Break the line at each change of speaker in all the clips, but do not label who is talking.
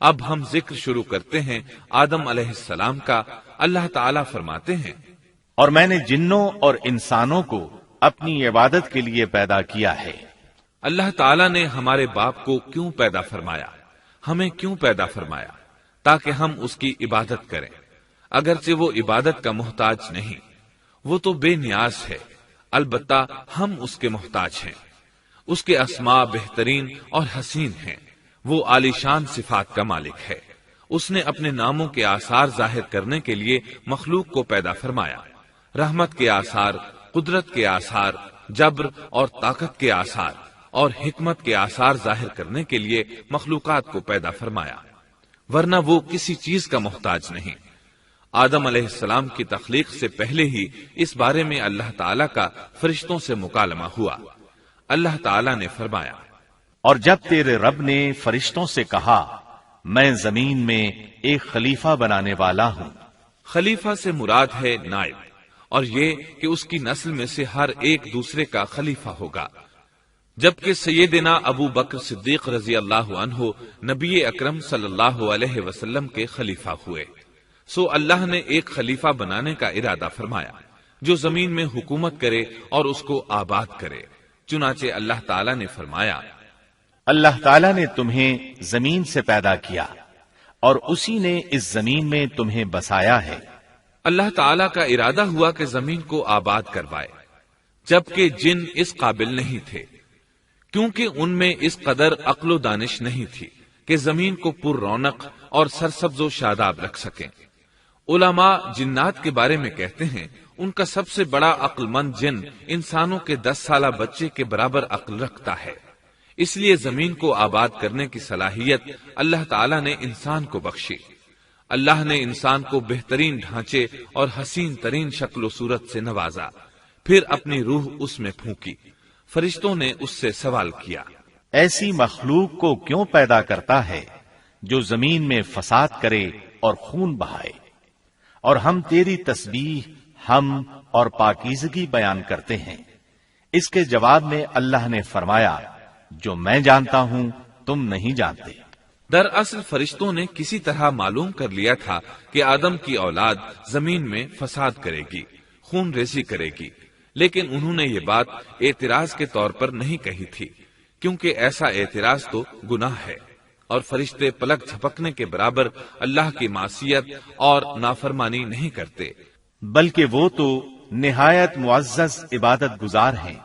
اب ہم ذکر شروع کرتے ہیں آدم علیہ السلام کا۔ اللہ تعالیٰ فرماتے ہیں،
اور میں نے جنوں اور انسانوں کو اپنی عبادت کے لیے پیدا کیا ہے۔
اللہ تعالیٰ نے ہمارے باپ کو کیوں پیدا فرمایا، ہمیں کیوں پیدا فرمایا؟ تاکہ ہم اس کی عبادت کریں، اگرچہ وہ عبادت کا محتاج نہیں، وہ تو بے نیاز ہے، البتہ ہم اس کے محتاج ہیں۔ اس کے اسماء بہترین اور حسین ہیں، وہ عالی شان صفات کا مالک ہے۔ اس نے اپنے ناموں کے آثار ظاہر کرنے کے لیے مخلوق کو پیدا فرمایا، رحمت کے آثار، قدرت کے آثار، جبر اور طاقت کے آثار اور حکمت کے آثار ظاہر کرنے کے لیے مخلوقات کو پیدا فرمایا، ورنہ وہ کسی چیز کا محتاج نہیں۔ آدم علیہ السلام کی تخلیق سے پہلے ہی اس بارے میں اللہ تعالیٰ کا فرشتوں سے مکالمہ ہوا۔ اللہ تعالیٰ نے فرمایا،
اور جب تیرے رب نے فرشتوں سے کہا میں زمین میں ایک خلیفہ بنانے والا ہوں۔
خلیفہ سے مراد ہے نائب، اور یہ کہ اس کی نسل میں سے ہر ایک دوسرے کا خلیفہ ہوگا، جبکہ سیدنا ابو بکر صدیق رضی اللہ عنہ نبی اکرم صلی اللہ علیہ وسلم کے خلیفہ ہوئے۔ سو اللہ نے ایک خلیفہ بنانے کا ارادہ فرمایا جو زمین میں حکومت کرے اور اس کو آباد کرے۔ چنانچہ اللہ تعالیٰ نے فرمایا،
اللہ تعالیٰ نے تمہیں زمین سے پیدا کیا اور اسی نے اس زمین میں تمہیں بسایا ہے۔
اللہ تعالیٰ کا ارادہ ہوا کہ زمین کو آباد کروائے، جبکہ جن اس قابل نہیں تھے، کیونکہ ان میں اس قدر عقل و دانش نہیں تھی کہ زمین کو پر رونق اور سرسبز و شاداب رکھ سکیں۔ علماء جنات کے بارے میں کہتے ہیں ان کا سب سے بڑا عقل مند جن انسانوں کے 10 سالہ بچے کے برابر عقل رکھتا ہے، اس لیے زمین کو آباد کرنے کی صلاحیت اللہ تعالیٰ نے انسان کو بخشی۔ اللہ نے انسان کو بہترین ڈھانچے اور حسین ترین شکل و صورت سے نوازا، پھر اپنی روح اس میں پھونکی۔ فرشتوں نے اس سے سوال کیا،
ایسی مخلوق کو کیوں پیدا کرتا ہے جو زمین میں فساد کرے اور خون بہائے؟ اور ہم تیری تسبیح، حمد اور پاکیزگی بیان کرتے ہیں۔ اس کے جواب میں اللہ نے فرمایا، جو میں جانتا ہوں تم نہیں جانتے۔
دراصل فرشتوں نے کسی طرح معلوم کر لیا تھا کہ آدم کی اولاد زمین میں فساد کرے گی، خون ریزی کرے گی، لیکن انہوں نے یہ بات اعتراض کے طور پر نہیں کہی تھی، کیونکہ ایسا اعتراض تو گناہ ہے، اور فرشتے پلک جھپکنے کے برابر اللہ کی معصیت اور نافرمانی نہیں کرتے،
بلکہ وہ تو نہایت معزز عبادت گزار ہیں،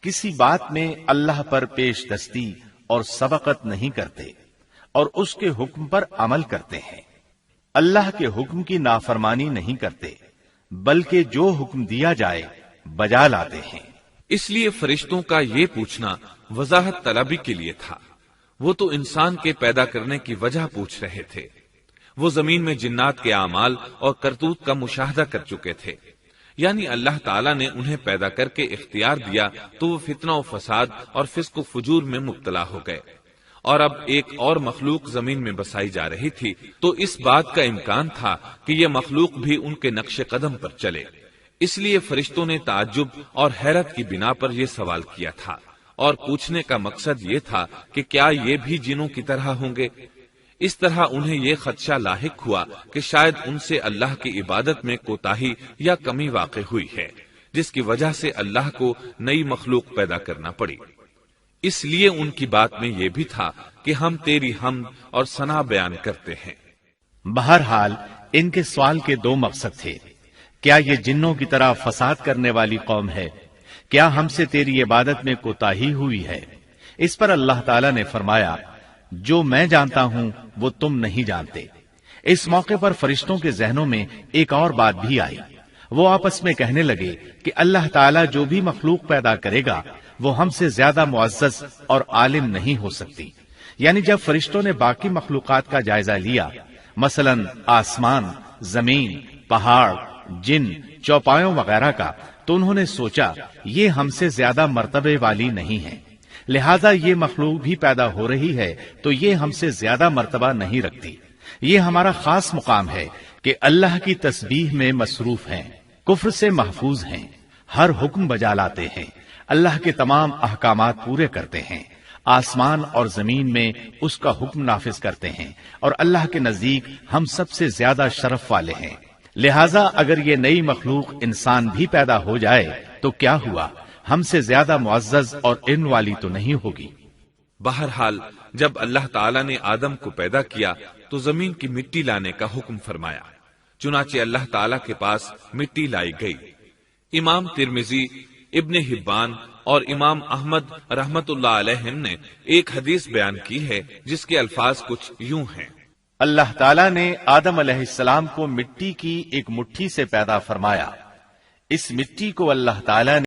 کسی بات میں اللہ پر پیش دستی اور سبقت نہیں کرتے، اور اس کے حکم پر عمل کرتے ہیں۔ اللہ کے حکم کی نافرمانی نہیں کرتے، بلکہ جو حکم دیا جائے بجا لاتے ہیں۔
اس لیے فرشتوں کا یہ پوچھنا وضاحت طلبی کے لیے تھا، وہ تو انسان کے پیدا کرنے کی وجہ پوچھ رہے تھے۔ وہ زمین میں جنات کے اعمال اور کرتوت کا مشاہدہ کر چکے تھے، یعنی اللہ تعالیٰ نے انہیں پیدا کر کے اختیار دیا تو وہ فتنہ و فساد اور فسق و فجور میں مبتلا ہو گئے، اور اب ایک اور مخلوق زمین میں بسائی جا رہی تھی، تو اس بات کا امکان تھا کہ یہ مخلوق بھی ان کے نقش قدم پر چلے۔ اس لیے فرشتوں نے تعجب اور حیرت کی بنا پر یہ سوال کیا تھا، اور پوچھنے کا مقصد یہ تھا کہ کیا یہ بھی جنوں کی طرح ہوں گے؟ اس طرح انہیں یہ خدشہ لاحق ہوا کہ شاید ان سے اللہ کی عبادت میں کوتاہی یا کمی واقع ہوئی ہے، جس کی وجہ سے اللہ کو نئی مخلوق پیدا کرنا پڑی۔ اس لیے ان کی بات میں یہ بھی تھا کہ ہم تیری حمد اور ثنا بیان کرتے ہیں۔
بہرحال ان کے سوال کے دو مقصد تھے، کیا یہ جنوں کی طرح فساد کرنے والی قوم ہے؟ کیا ہم سے تیری عبادت میں کوتاہی ہوئی ہے؟ اس پر اللہ تعالیٰ نے فرمایا، جو میں جانتا ہوں وہ تم نہیں جانتے۔ اس موقع پر فرشتوں کے ذہنوں میں ایک اور بات بھی آئی، وہ آپس میں کہنے لگے کہ اللہ تعالیٰ جو بھی مخلوق پیدا کرے گا وہ ہم سے زیادہ معزز اور عالم نہیں ہو سکتی۔ یعنی جب فرشتوں نے باقی مخلوقات کا جائزہ لیا، مثلا آسمان، زمین، پہاڑ، جن، چوپایوں وغیرہ کا، تو انہوں نے سوچا یہ ہم سے زیادہ مرتبے والی نہیں ہے، لہذا یہ مخلوق بھی پیدا ہو رہی ہے تو یہ ہم سے زیادہ مرتبہ نہیں رکھتی۔ یہ ہمارا خاص مقام ہے کہ اللہ کی تسبیح میں مصروف ہیں، کفر سے محفوظ ہیں، ہر حکم بجا لاتے ہیں، اللہ کے تمام احکامات پورے کرتے ہیں، آسمان اور زمین میں اس کا حکم نافذ کرتے ہیں، اور اللہ کے نزدیک ہم سب سے زیادہ شرف والے ہیں۔ لہذا اگر یہ نئی مخلوق انسان بھی پیدا ہو جائے تو کیا ہوا، ہم سے زیادہ معزز اور علم والی تو نہیں ہوگی۔
بہرحال جب اللہ تعالیٰ نے آدم کو پیدا کیا تو زمین کی مٹی لانے کا حکم فرمایا، چنانچہ اللہ تعالیٰ کے پاس مٹی لائی گئی۔ امام ترمذی، ابن حبان اور امام احمد رحمت اللہ علیہ نے ایک حدیث بیان کی ہے جس کے الفاظ کچھ یوں ہیں:
اللہ تعالیٰ نے آدم علیہ السلام کو مٹی کی ایک مٹھی سے پیدا فرمایا، اس مٹی کو اللہ تعالیٰ نے